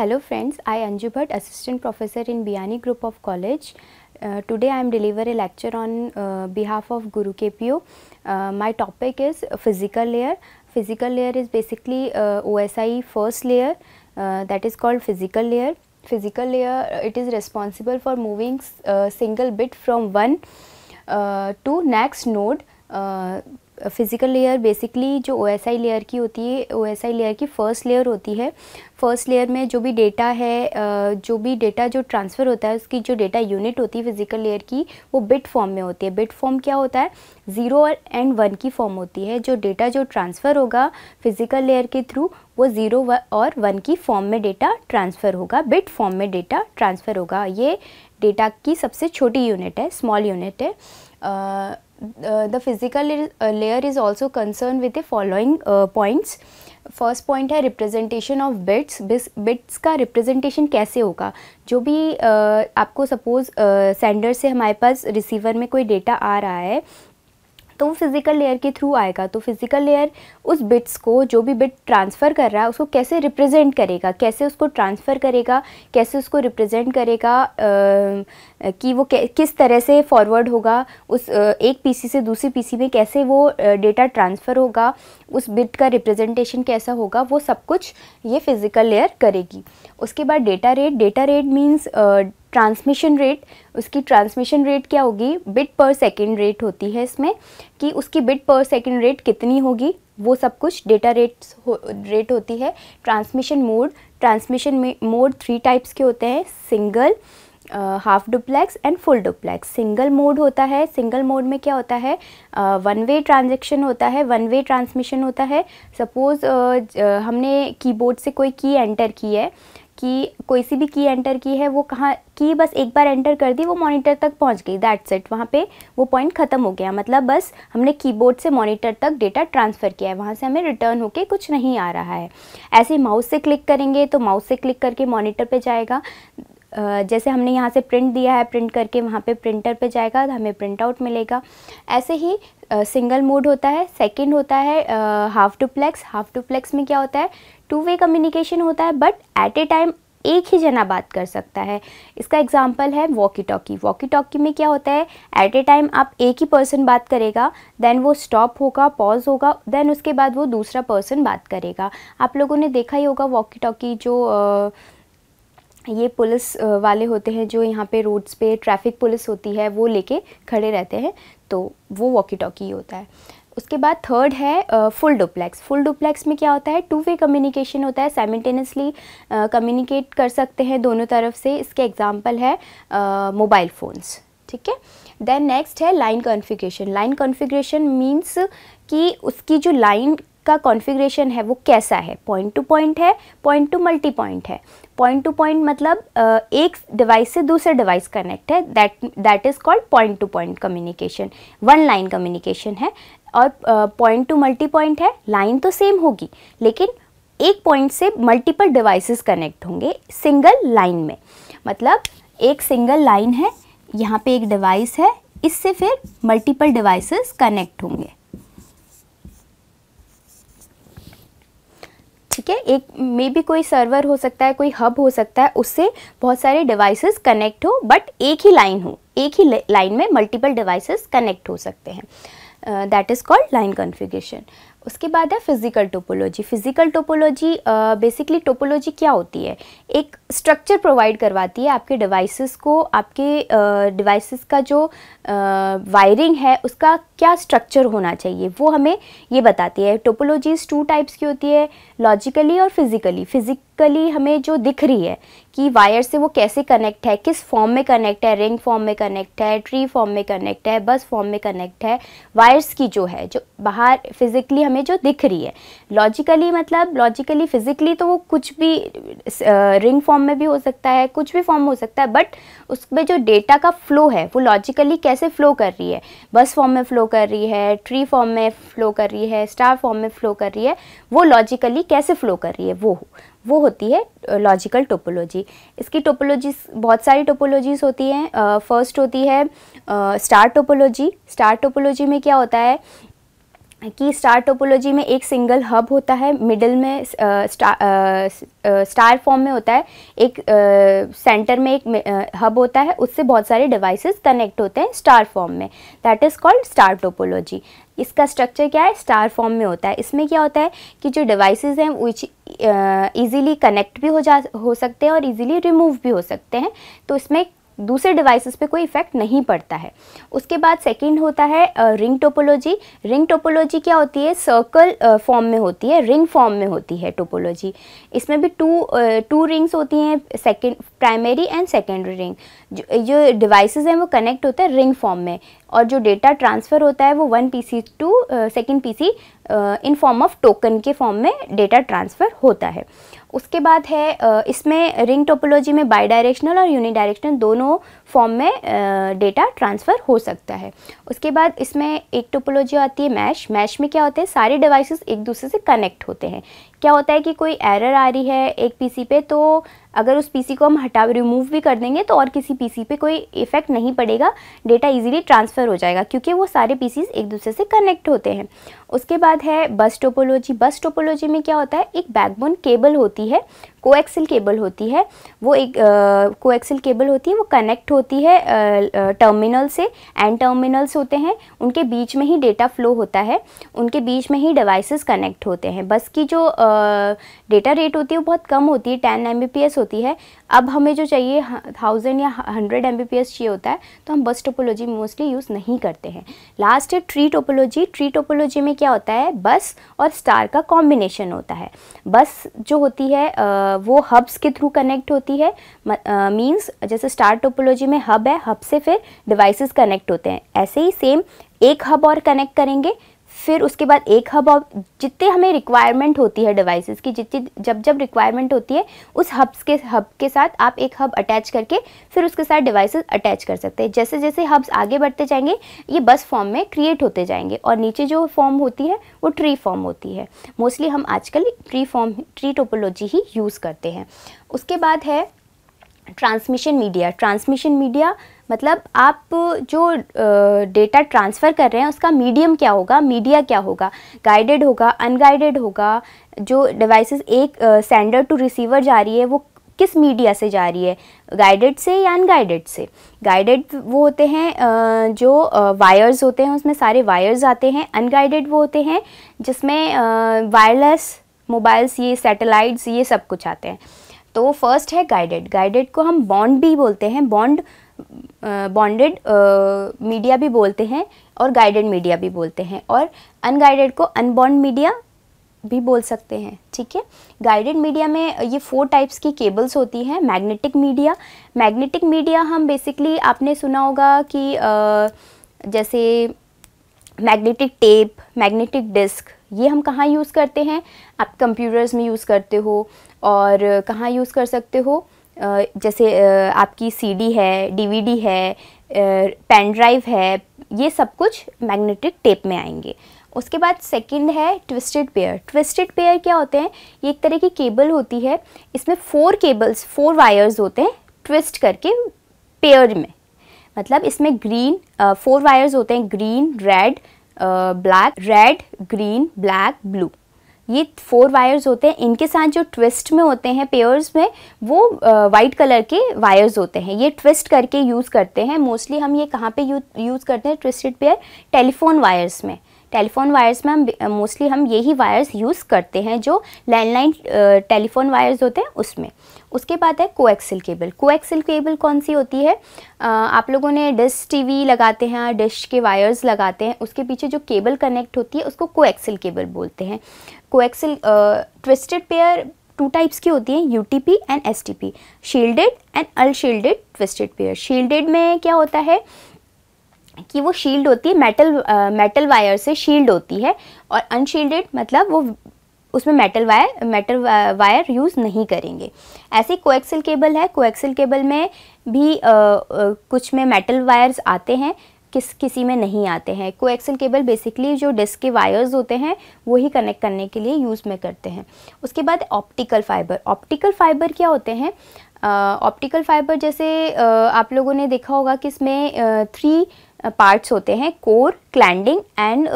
Hello friends, I Anju Bhatt, Assistant Professor in Biyani Group of College. Today I am deliver a lecture on behalf of Guru KPO. My topic is physical layer. Physical layer is basically OSI first layer, that is called physical layer. Physical layer, it is responsible for moving single bit from one to next node. Physical layer basically जो OSI layer की होती है, OSI layer की first layer होती है. First layer में जो भी डेटा है, जो ट्रांसफ़र होता है, उसकी जो डेटा यूनिट होती है फिज़िकल लेयर की, वो बिट फॉर्म में होती है. बिट फॉर्म क्या होता है? 0 और 1 की फॉर्म होती है. जो डेटा जो ट्रांसफ़र होगा फिज़िकल लेयर के थ्रू, वो 0 और 1 की फॉर्म में डेटा ट्रांसफ़र होगा, बिट फॉर्म में डेटा ट्रांसफ़र होगा. ये डेटा की सबसे छोटी यूनिट है, स्मॉल यूनिट है. The physical layer is also concerned with the following points. First point है रिप्रेजेंटेशन ऑफ बिट्स. बिट्स का रिप्रेजेंटेशन कैसे होगा? जो भी आपको सपोज़ सेंडर से हमारे पास रिसीवर में कोई डेटा आ रहा है, तो वो फिज़िकल लेयर के थ्रू आएगा. तो फिज़िकल लेयर उस बिट्स को, जो भी बिट ट्रांसफ़र कर रहा है, उसको कैसे रिप्रेजेंट करेगा, कैसे उसको ट्रांसफ़र करेगा, कैसे उसको रिप्रेजेंट करेगा, कि वो किस तरह से फॉरवर्ड होगा, उस एक पीसी से दूसरी पीसी में कैसे वो डेटा ट्रांसफ़र होगा, उस बिट का रिप्रेजेंटेशन कैसा होगा, वो सब कुछ ये फिज़िकल लेयर करेगी. उसके बाद data rate. Data rate means transmission rate. उसकी ट्रांसमिशन रेट क्या होगी? बिट पर सेकेंड रेट होती है इसमें, कि उसकी बिट पर सेकेंड रेट कितनी होगी, वो सब कुछ डेटा रेट होती है. Transmission mode. Transmission mode 3 types के होते हैं: single, half duplex and full duplex. Single mode होता है. सिंगल मोड में क्या होता है? 1 वे ट्रांजैक्शन होता है, 1 वे ट्रांसमिशन होता है. सपोज़ हमने कीबोर्ड से कोई की एंटर की है, कि कोई सी भी की एंटर की है, वो कहाँ की बस एक बार एंटर कर दी, वो मॉनिटर तक पहुंच गई, दैट्स इट. वहाँ पे वो पॉइंट ख़त्म हो गया. मतलब बस हमने कीबोर्ड से मॉनिटर तक डेटा ट्रांसफ़र किया है, वहाँ से हमें रिटर्न होके कुछ नहीं आ रहा है. ऐसे माउस से क्लिक करेंगे तो माउस से क्लिक करके मॉनिटर पे जाएगा. जैसे हमने यहाँ से प्रिंट दिया है, प्रिंट करके वहाँ पे प्रिंटर पे जाएगा, तो हमें प्रिंट आउट मिलेगा. ऐसे ही सिंगल मोड होता है. सेकंड होता है हाफ डुप्लेक्स. हाफ डुप्लेक्स में क्या होता है? 2 वे कम्युनिकेशन होता है, बट एट ए टाइम एक ही जना बात कर सकता है. इसका एग्जांपल है वॉकी टॉकी. वॉकी टॉकी में क्या होता है? एट ए टाइम आप एक ही पर्सन बात करेगा, देन वो स्टॉप होगा, पॉज होगा, देन उसके बाद वो दूसरा पर्सन बात करेगा. आप लोगों ने देखा ही होगा वॉकी टॉकी, जो ये पुलिस वाले होते हैं, जो यहाँ पे रोड्स पे ट्रैफिक पुलिस होती है, वो लेके खड़े रहते हैं, तो वो वॉकी टॉकी होता है. उसके बाद थर्ड है फुल डुप्लेक्स. फुल डुप्लेक्स में क्या होता है? 2 वे कम्युनिकेशन होता है. साइमल्टेनियसली कम्युनिकेट कर सकते हैं दोनों तरफ से. इसके एग्जांपल है मोबाइल फ़ोन्स. ठीक है. देन नेक्स्ट है line configuration. Line configuration means कि उसकी जो लाइन का कॉन्फ़िगरेशन है वो कैसा है. पॉइंट टू पॉइंट है, पॉइंट टू मल्टी पॉइंट है. पॉइंट टू पॉइंट मतलब एक डिवाइस से दूसरे डिवाइस कनेक्ट है, that is called point two point communication. 1 line communication है. और पॉइंट टू मल्टी पॉइंट है, लाइन तो सेम होगी, लेकिन एक पॉइंट से मल्टीपल डिवाइसेस कनेक्ट होंगे सिंगल लाइन में. मतलब एक सिंगल लाइन है, यहाँ पे एक डिवाइस है, इससे फिर मल्टीपल डिवाइसेस कनेक्ट होंगे. ठीक है. एक मे बी कोई सर्वर हो सकता है, कोई हब हो सकता है, उससे बहुत सारे डिवाइसेस कनेक्ट हो, बट एक ही लाइन हो, एक ही लाइन में मल्टीपल डिवाइसेस कनेक्ट हो सकते हैं. That is called line configuration. उसके बाद है physical topology. Physical topology basically topology क्या होती है? एक स्ट्रक्चर प्रोवाइड करवाती है आपके डिवाइसेस को. आपके डिवाइसेस का जो वायरिंग है, उसका क्या स्ट्रक्चर होना चाहिए, वो हमें ये बताती है. टोपोलॉजीज़ 2 टाइप्स की होती है, लॉजिकली और फिज़िकली. फिज़िकली हमें जो दिख रही है कि वायर से वो कैसे कनेक्ट है, किस फॉर्म में कनेक्ट है, रिंग फॉर्म में कनेक्ट है, ट्री फॉर्म में कनेक्ट है, बस फॉर्म में कनेक्ट है. वायर्स की जो है, जो बाहर फिज़िकली हमें जो दिख रही है. लॉजिकली मतलब लॉजिकली फिज़िकली तो वो कुछ भी रिंग फॉर्म में भी हो सकता है, कुछ भी फॉर्म हो सकता है, बट उसमें जो डेटा का फ्लो है वो लॉजिकली कैसे फ्लो कर रही है, बस फॉर्म में फ्लो कर रही है, ट्री फॉर्म में फ्लो कर रही है, स्टार फॉर्म में फ्लो कर रही है, वो लॉजिकली कैसे फ्लो कर रही है, वो होती है लॉजिकल टोपोलॉजी. इसकी टोपोलॉजीज बहुत सारी टोपोलॉजीज़ होती हैं. फर्स्ट होती है स्टार टोपोलॉजी. स्टार टोपोलॉजी में क्या होता है? कि स्टार टोपोलॉजी में एक सिंगल हब होता है, मिडिल में स्टार फॉर्म में होता है, एक सेंटर में एक हब होता है, उससे बहुत सारे डिवाइसेस कनेक्ट होते हैं स्टार फॉर्म में, that is called star topology. इसका स्ट्रक्चर क्या है, स्टार फॉर्म में होता है। इसमें क्या होता है कि जो डिवाइसेस हैं वो ईजीली कनेक्ट भी हो सकते हैं और ईजीली रिमूव भी हो सकते हैं, तो इसमें दूसरे डिवाइसेस पे कोई इफेक्ट नहीं पड़ता है। उसके बाद सेकंड होता है रिंग टोपोलॉजी। रिंग टोपोलॉजी क्या होती है, सर्कल फॉर्म में होती है, रिंग फॉर्म में होती है टोपोलॉजी। इसमें भी टू रिंग्स होती हैं, second primary and secondary ring. जो डिवाइसेस हैं वो कनेक्ट होते हैं रिंग फॉर्म में, और जो डेटा ट्रांसफ़र होता है वो one PC to second PC in form of token के फॉर्म में डेटा ट्रांसफ़र होता है। उसके बाद है इसमें रिंग टोपोलॉजी में बाई डायरेक्शनल और यूनिडायरेक्शनल दोनों फॉर्म में डेटा ट्रांसफ़र हो सकता है। उसके बाद इसमें एक टोपोलॉजी आती है मैश। मैश में क्या होता है, सारे डिवाइसेस एक दूसरे से कनेक्ट होते हैं। क्या होता है कि कोई एरर आ रही है एक पीसी पे, तो अगर उस पीसी को हम रिमूव भी कर देंगे तो और किसी पीसी पे कोई इफेक्ट नहीं पड़ेगा, डेटा इजीली ट्रांसफ़र हो जाएगा क्योंकि वो सारे पीसीज एक दूसरे से कनेक्ट होते हैं। उसके बाद है बस टोपोलॉजी। बस टोपोलॉजी में क्या होता है, एक बैकबोन केबल होती है, कोएक्सियल केबल होती है, वो एक कोएक्सियल केबल होती है, वो कनेक्ट होती है टर्मिनल से, एंड टर्मिनल्स होते हैं, उनके बीच में ही डेटा फ्लो होता है, उनके बीच में ही डिवाइसेस कनेक्ट होते हैं। बस की जो डेटा रेट होती है वो बहुत कम होती है, 10 Mbps होती है। अब हमें जो चाहिए 1000 या 100 Mbps चाहिए होता है, तो हम बस टोपोलॉजी मोस्टली यूज़ नहीं करते हैं। लास्ट है ट्री टोपोलॉजी। ट्री टोपोलॉजी में क्या होता है, बस और स्टार का कॉम्बिनेशन होता है। बस जो होती है वो हब्स के थ्रू कनेक्ट होती है, मींस जैसे स्टार टोपोलॉजी में हब है, हब से फिर डिवाइसेस कनेक्ट होते हैं, ऐसे ही सेम एक हब और कनेक्ट करेंगे, फिर उसके बाद एक हब, और जितने हमें रिक्वायरमेंट होती है डिवाइसेस की, जितनी जब रिक्वायरमेंट होती है उस हब के साथ आप एक हब अटैच करके फिर उसके साथ डिवाइसेस अटैच कर सकते हैं। जैसे जैसे हब्स आगे बढ़ते जाएंगे ये बस फॉर्म में क्रिएट होते जाएंगे, और नीचे जो फॉर्म होती है वो ट्री फॉर्म होती है। मोस्टली हम आजकल ट्री टोपोलॉजी ही यूज़ करते हैं। उसके बाद है ट्रांसमिशन मीडिया। ट्रांसमिशन मीडिया मतलब आप जो डेटा ट्रांसफ़र कर रहे हैं उसका मीडियम क्या होगा, मीडिया क्या होगा, गाइडेड होगा, अनगाइडेड होगा। जो डिवाइसेस एक सेंडर टू रिसीवर जा रही है वो किस मीडिया से जा रही है, गाइडेड से या अनगाइडेड से। गाइडेड वो होते हैं जो वायर्स होते हैं, उसमें सारे वायर्स आते हैं। अनगाइडेड वो होते हैं जिसमें वायरलेस मोबाइल्स, ये सैटेलाइट्स, ये सब कुछ आते हैं। तो फर्स्ट है गाइडेड। गाइडेड को हम बॉन्ड भी बोलते हैं, बॉन्डेड मीडिया भी बोलते हैं और गाइडेड मीडिया भी बोलते हैं, और अनगाइडेड को अनबॉन्ड मीडिया भी बोल सकते हैं। ठीक है, गाइडेड मीडिया में ये 4 टाइप्स की केबल्स होती हैं। Magnetic media. मैग्नेटिक मीडिया हम बेसिकली, आपने सुना होगा कि जैसे मैग्नेटिक टेप, मैग्नेटिक डिस्क, ये हम कहाँ यूज़ करते हैं, आप कंप्यूटर्स में यूज़ करते हो, और कहाँ यूज़ कर सकते हो, जैसे आपकी सीडी है, डीवीडी है, पेन ड्राइव है, ये सब कुछ मैग्नेटिक टेप में आएंगे। उसके बाद सेकंड है ट्विस्टेड पेयर। ट्विस्टेड पेयर क्या होते हैं, ये एक तरह की केबल होती है, इसमें 4 वायर्स होते हैं ट्विस्ट करके पेयर में, मतलब इसमें 4 वायर्स होते हैं, green, red, black, red, green, black, blue, ये 4 वायर्स होते हैं। इनके साथ जो ट्विस्ट में होते हैं पेयर्स में, वो वाइट कलर के वायर्स होते हैं, ये ट्विस्ट करके यूज़ करते हैं। मोस्टली हम ये कहाँ पे यूज़ करते हैं ट्विस्टेड पेयर, टेलीफोन वायर्स में। टेलीफोन वायर्स में हम मोस्टली यही वायर्स यूज़ करते हैं, जो लैंडलाइन टेलीफोन वायर्स होते हैं उसमें। उसके बाद है कोएक्सियल केबल। कोएक्सियल केबल कौन सी होती है, आप लोगों ने डिश टीवी लगाते हैं, डिश के वायर्स लगाते हैं, उसके पीछे जो केबल कनेक्ट होती है उसको कोएक्सियल केबल बोलते हैं। कोएक्सियल ट्विस्टेड पेयर 2 टाइप्स की होती हैं, UTP and STP, shielded and unshielded twisted pair. Shielded में क्या होता है कि वो शील्ड होती है, मेटल वायर से शील्ड होती है, और अनशील्डेड मतलब वो उसमें मेटल वायर यूज़ नहीं करेंगे। ऐसी कोएक्सियल केबल है। कोएक्सियल केबल में भी कुछ में मेटल वायर्स आते हैं, किसी में नहीं आते हैं। कोएक्सियल केबल बेसिकली जो डिस्क के वायर्स होते हैं वो ही कनेक्ट करने के लिए यूज़ में करते हैं। उसके बाद ऑप्टिकल फाइबर। ऑप्टिकल फाइबर क्या होते हैं, ऑप्टिकल फाइबर जैसे आप लोगों ने देखा होगा कि इसमें 3 पार्ट्स होते हैं, कोर, क्लैंडिंग एंड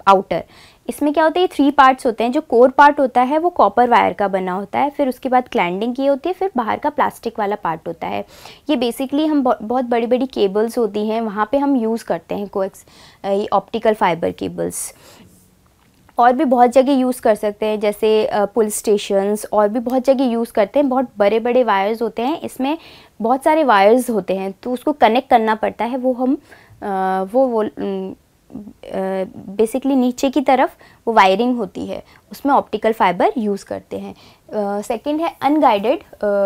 आउटर। इसमें क्या होता है, ये 3 पार्ट्स होते हैं। जो कोर पार्ट होता है वो कॉपर वायर का बना होता है, फिर उसके बाद क्लैंडिंग की होती है, फिर बाहर का प्लास्टिक वाला पार्ट होता है। ये बेसिकली हम बहुत बड़ी बड़ी केबल्स होती हैं, वहाँ पे हम यूज़ करते हैं कोएक्स ऑप्टिकल फाइबर केबल्स। और भी बहुत जगह यूज़ कर सकते हैं, जैसे पुलिस स्टेशंस, और भी बहुत जगह यूज़ करते हैं। बहुत बड़े बड़े वायर्स होते हैं, इसमें बहुत सारे वायर्स होते हैं, तो उसको कनेक्ट करना पड़ता है। वो हम बेसिकली नीचे की तरफ वो वायरिंग होती है, उसमें ऑप्टिकल फाइबर यूज़ करते हैं। सेकंड है unguided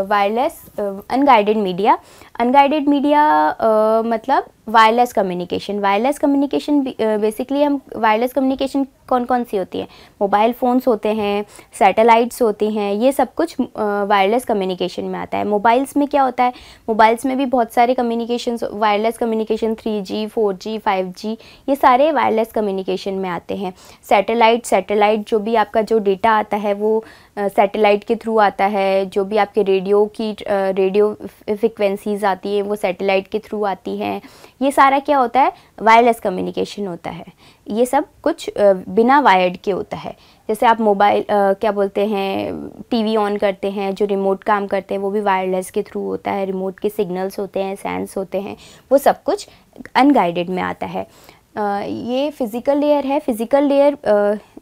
wireless unguided media. Unguided media मतलब wireless communication. Wireless communication basically हम वायरलेस कम्युनिकेशन कौन कौन सी होती है, मोबाइल फ़ोन्स होते हैं, सैटेलाइट्स होती हैं, ये सब कुछ वायरलेस कम्युनिकेशन में आता है। मोबाइल्स में क्या होता है, मोबाइल्स में भी बहुत सारे communication, wireless communication 3G 4G 5G, ये सारे वायरलेस कम्युनिकेशन में आते हैं। सैटेलाइट जो भी आपका जो डेटा आता है वो सैटेलाइट के थ्रू आता है। जो भी आपके रेडियो फ्रिक्वेंसीज आती है वो सैटेलाइट के थ्रू आती हैं। ये सारा क्या होता है, वायरलेस कम्युनिकेशन होता है। ये सब कुछ बिना वायर्ड के होता है। जैसे आप मोबाइल क्या बोलते हैं, टीवी ऑन करते हैं, जो रिमोट काम करते हैं वो भी वायरलेस के थ्रू होता है। रिमोट के सिग्नल्स होते हैं, सेंस होते हैं, वो सब कुछ अनगाइडेड में आता है। ये फिज़िकल लेयर है। फिज़िकल लेयर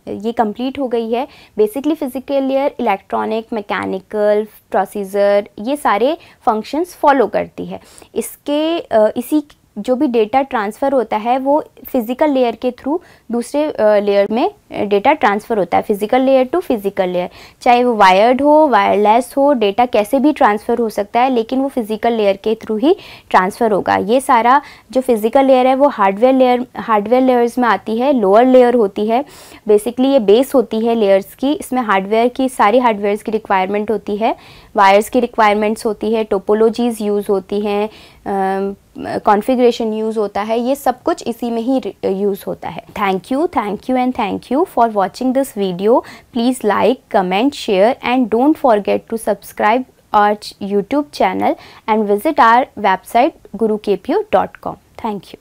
ये कंप्लीट हो गई है। Basically physical layer electronic, mechanical, procedure, ये सारे फंक्शंस फॉलो करती है। इसी जो भी डेटा ट्रांसफ़र होता है वो फिज़िकल लेयर के थ्रू दूसरे लेयर में डेटा ट्रांसफ़र होता है, physical layer to physical layer. चाहे वो वायर्ड हो, वायरलेस हो, डेटा कैसे भी ट्रांसफ़र हो सकता है, लेकिन वो फिज़िकल लेयर के थ्रू ही ट्रांसफ़र होगा। ये सारा जो फिज़िकल लेयर है वो हार्डवेयर लेयर्स में आती है, लोअर लेयर होती है। बेसिकली ये बेस होती है लेयर्स की। इसमें सारी हार्डवेयर्स की रिक्वायरमेंट होती है, वायर्स की रिक्वायरमेंट्स होती है, टोपोलॉजीज़ यूज़ होती हैं, कॉन्फ़िगरेशन यूज़ होता है। ये सब कुछ इसी में ही यूज़ होता है। Thank you and thank you for watching this video. Please like, comment, share and don't forget to subscribe our YouTube channel and visit our website gurukpu.com. Thank you.